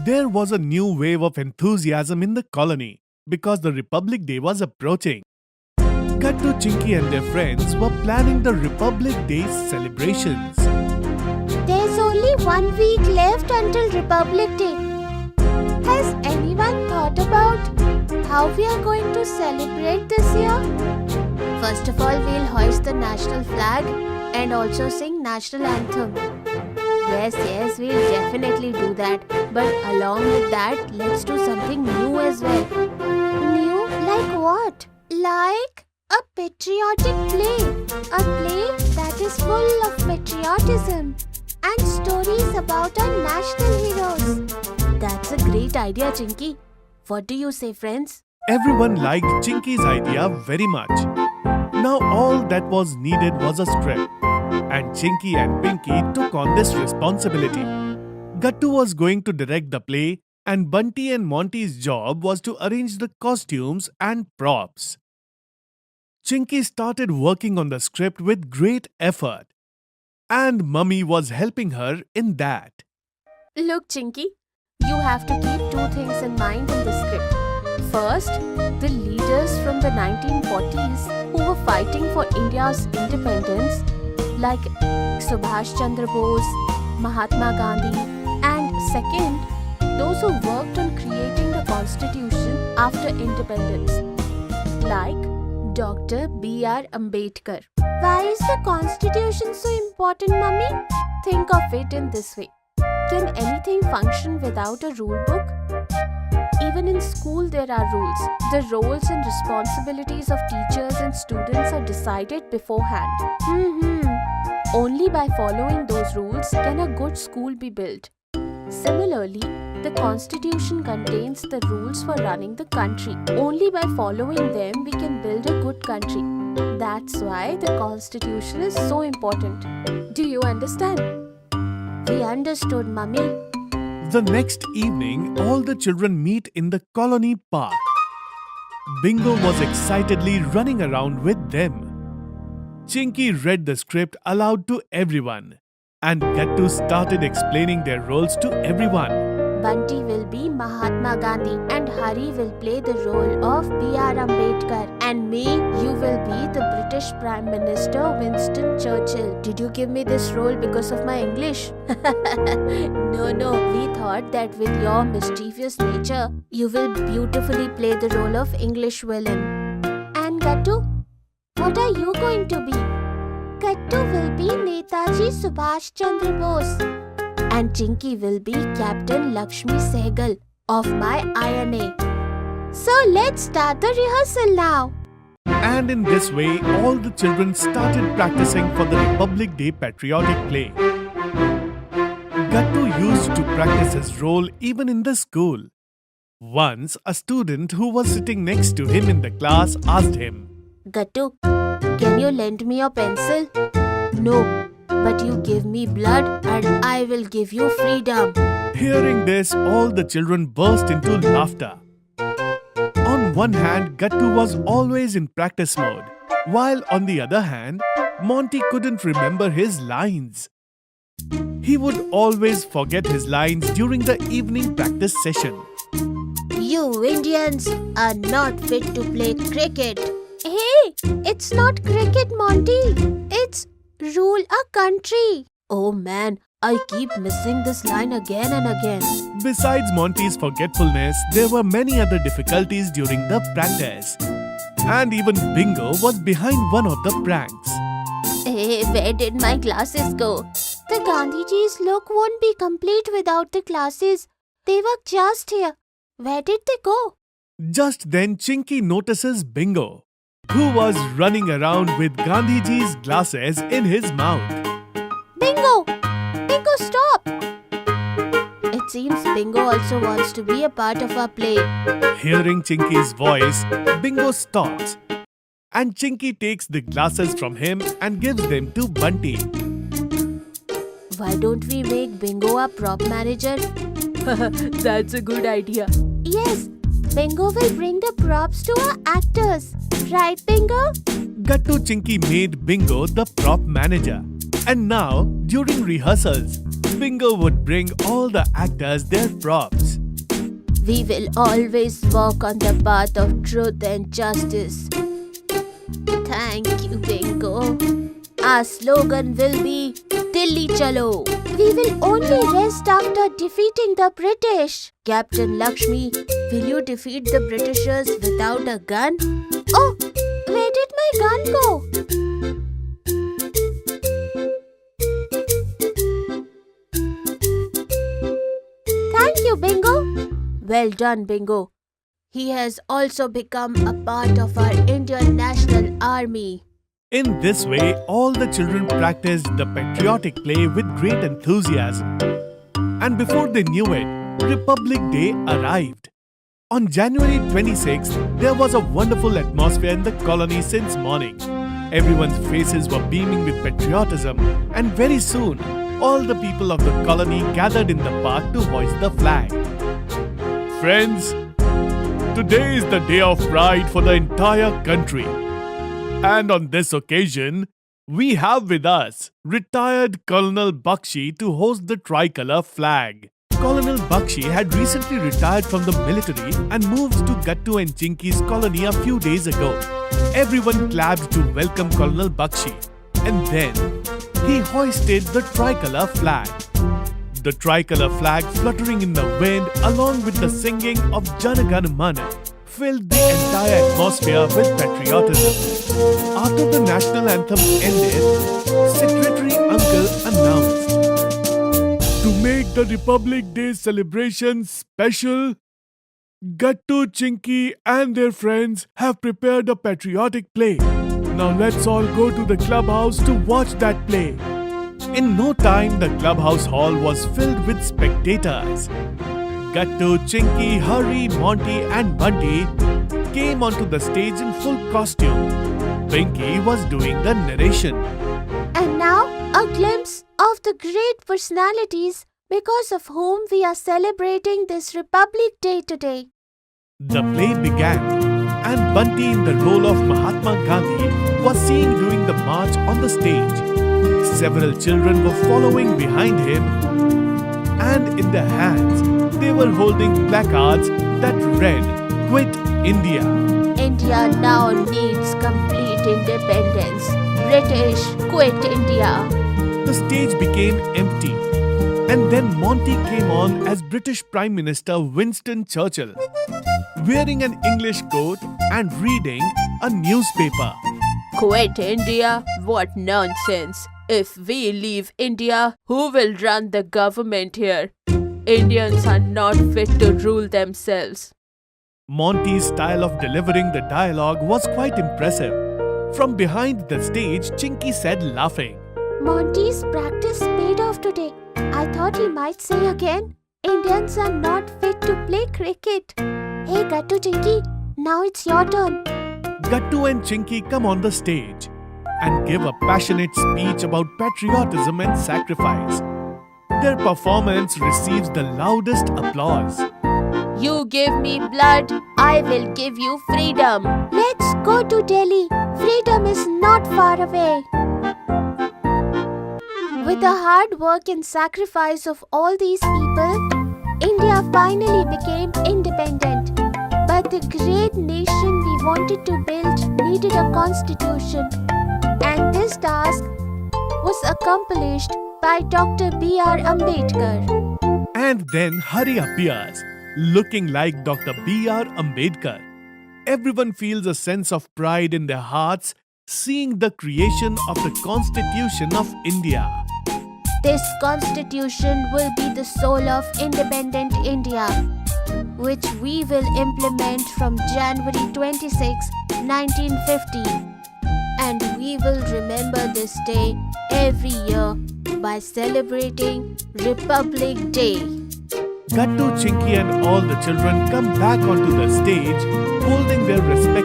There was a new wave of enthusiasm in the colony because the Republic Day was approaching. Gattu, Chinky and their friends were planning the Republic Day celebrations. There's only 1 week left until Republic Day. Has anyone thought about how we are going to celebrate this year? First of all, we'll hoist the national flag and also sing national anthem. Yes, we'll definitely do that. But along with that, let's do something new as well. New? Like what? Like a patriotic play. A play that is full of patriotism and stories about our national heroes. That's a great idea, Chinky. What do you say, friends? Everyone liked Chinky's idea very much. Now all that was needed was a script, and Chinky and Pinky took on this responsibility. Gattu was going to direct the play, and Bunty and Monty's job was to arrange the costumes and props. Chinky started working on the script with great effort, and Mummy was helping her in that. Look, Chinky, you have to keep 2 things in mind in the script. First, the leaders from the 1940s who were fighting for India's independence, like Subhash Chandra Bose, Mahatma Gandhi, and second, those who worked on creating the constitution after independence, like Dr. B.R. Ambedkar. Why is the constitution so important, Mummy? Think of it in this way. Can anything function without a rule book? Even in school there are rules. The roles and responsibilities of teachers and students are decided beforehand. Only by following those rules can a good school be built. Similarly, the Constitution contains the rules for running the country. Only by following them we can build a good country. That's why the Constitution is so important. Do you understand? We understood, Mummy. The next evening, all the children meet in the colony park. Bingo was excitedly running around with them. Chinky read the script aloud to everyone, and Gattu started explaining their roles to everyone. Bunty will be Mahatma Gandhi and Hari will play the role of B.R. Ambedkar, and me, you will be the British Prime Minister Winston Churchill. Did you give me this role because of my English? No, we thought that with your mischievous nature, you will beautifully play the role of English villain. And Gattu, what are you going to be? Gattu will be Netaji Subhash Chandra Bose. And Chinky will be Captain Lakshmi Sehgal of my INA. So let's start the rehearsal now. And in this way, all the children started practicing for the Republic Day patriotic play. Gattu used to practice his role even in the school. Once, a student who was sitting next to him in the class asked him, Gattu, can you lend me your pencil? No, but you give me blood and I will give you freedom. Hearing this, all the children burst into laughter. On one hand, Gattu was always in practice mode, while on the other hand, Monty couldn't remember his lines. He would always forget his lines during the evening practice session. You Indians are not fit to play cricket. Hey, it's not cricket, Monty. It's rule a country. Oh man, I keep missing this line again and again. Besides Monty's forgetfulness, there were many other difficulties during the practice. And even Bingo was behind one of the pranks. Hey, where did my glasses go? The Gandhiji's look won't be complete without the glasses. They were just here. Where did they go? Just then, Chinky notices Bingo, who was running around with Gandhiji's glasses in his mouth. Bingo! Bingo, stop! It seems Bingo also wants to be a part of our play. Hearing Chinky's voice, Bingo stops, and Chinky takes the glasses from him and gives them to Bunty. Why don't we make Bingo a prop manager? That's a good idea. Yes, Bingo will bring the props to our actors. Right, Bingo? Gattu Chinky made Bingo the prop manager. And now, during rehearsals, Bingo would bring all the actors their props. We will always walk on the path of truth and justice. Thank you, Bingo. Our slogan will be Dilli Chalo. We will only rest after defeating the British. Captain Lakshmi, will you defeat the Britishers without a gun? Oh, where did my gun go? Thank you, Bingo. Well done, Bingo. He has also become a part of our Indian National Army. In this way, all the children practiced the patriotic play with great enthusiasm. And before they knew it, Republic Day arrived. On January 26th, there was a wonderful atmosphere in the colony since morning. Everyone's faces were beaming with patriotism, and very soon, all the people of the colony gathered in the park to hoist the flag. Friends, today is the day of pride for the entire country. And on this occasion, we have with us retired Colonel Bakshi to host the tricolour flag. Colonel Bakshi had recently retired from the military and moved to Gattu and Chinky's colony a few days ago. Everyone clapped to welcome Colonel Bakshi, and then he hoisted the tricolour flag. The tricolour flag fluttering in the wind along with the singing of Jana Gana Mana filled the entire atmosphere with patriotism. After the national anthem ended, Secretary Uncle announced, "To make the Republic Day celebration special, Gattu, Chinky and their friends have prepared a patriotic play. Now let's all go to the clubhouse to watch that play." In no time, the clubhouse hall was filled with spectators. Gattu, Chinky, Hari, Monty and Bunty came onto the stage in full costume. Pinky was doing the narration. And now, a glimpse of the great personalities because of whom we are celebrating this Republic Day today. The play began, and Bunty, in the role of Mahatma Gandhi, was seen doing the march on the stage. Several children were following behind him, and in their hands, they were holding placards that read, "Quit India." India now needs complete independence. British, quit India. The stage became empty, and then Monty came on as British Prime Minister Winston Churchill, wearing an English coat and reading a newspaper. Quit India? What nonsense. If we leave India, who will run the government here? Indians are not fit to rule themselves. Monty's style of delivering the dialogue was quite impressive. From behind the stage, Chinky said, laughing, Monty's practice paid off today. I thought he might say again, Indians are not fit to play cricket. Hey Gattu, Chinky, now it's your turn. Gattu and Chinky come on the stage and give a passionate speech about patriotism and sacrifice. Their performance receives the loudest applause. You give me blood, I will give you freedom. Let's go to Delhi. Freedom is not far away. With the hard work and sacrifice of all these people, India finally became independent. But the great nation we wanted to build needed a constitution. And this task was accomplished by Dr. B.R. Ambedkar. And then Hari appears, looking like Dr. B.R. Ambedkar. Everyone feels a sense of pride in their hearts seeing the creation of the Constitution of India. This constitution will be the soul of independent India, which we will implement from January 26, 1950. And we will remember this day every year by celebrating Republic Day. Gattu, Chinky and all the children come back onto the stage holding their respective